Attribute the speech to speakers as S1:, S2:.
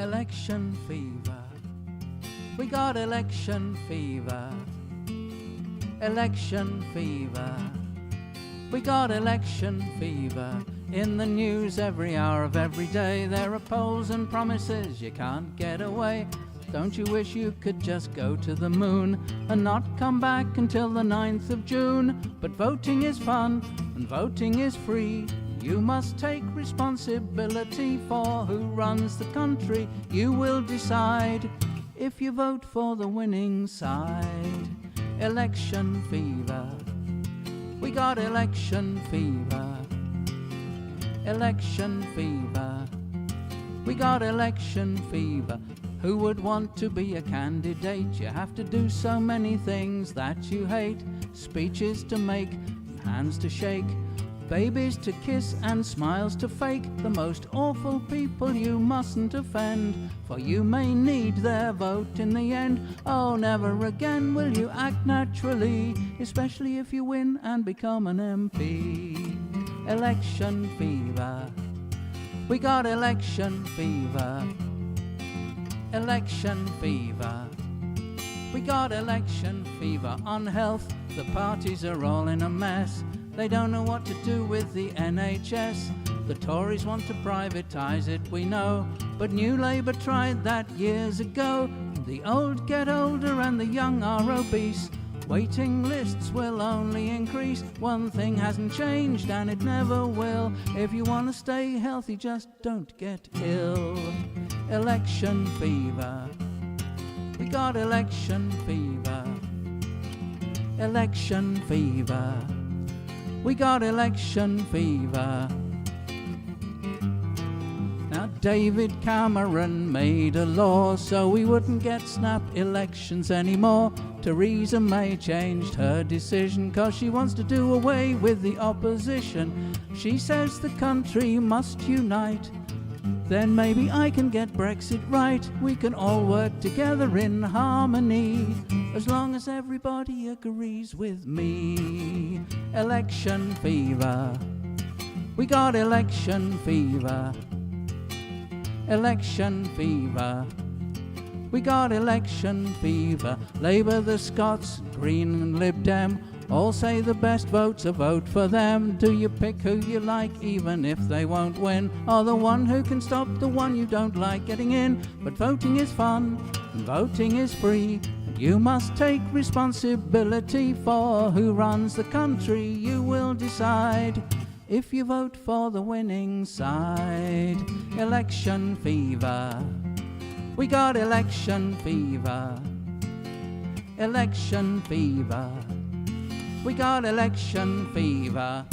S1: Election fever. We got election fever. Election fever. We got election fever. In the news every hour of every day, there are polls and promises you can't get away. Don't you wish you could just go to the moon and not come back until the 9th of June? But voting is fun and voting is free. You must take responsibility for who runs the country. You will decide if you vote for the winning side. Election fever. We got election fever. Election fever. We got election fever. Who would want to be a candidate? You have to do so many things that you hate. Speeches to make, hands to shake, babies to kiss and smiles to fake. The most awful people you mustn't offend, for you may need their vote in the end. Oh, never again will you act naturally, especially if you win and become an MP. Election fever. We got election fever. Election fever. We got election fever. On health, the parties are all in a mess. They don't know what to do with the NHS. The Tories want to privatise it, we know, but New Labour tried that years ago. The old get older and the young are obese. Waiting lists will only increase. One thing hasn't changed and it never will. If you want to stay healthy, just don't get ill. Election fever. We got election fever. Election fever. We got election fever. Now David Cameron made a law so we wouldn't get snap elections anymore. Theresa May changed her decision 'cause she wants to do away with the opposition. She says the country must unite. Then maybe I can get Brexit right. We can all work together in harmony, as long as everybody agrees with me. Election fever. We got election fever. Election fever. We got election fever. Labour, the Scots, Green and Lib Dem all say the best vote's a vote for them. Do you pick who you like even if they won't win, or the one who can stop the one you don't like getting in? But voting is fun and voting is free, and you must take responsibility for who runs the country. You will decide if you vote for the winning side. Election fever. We got election fever. Election fever. We got election fever.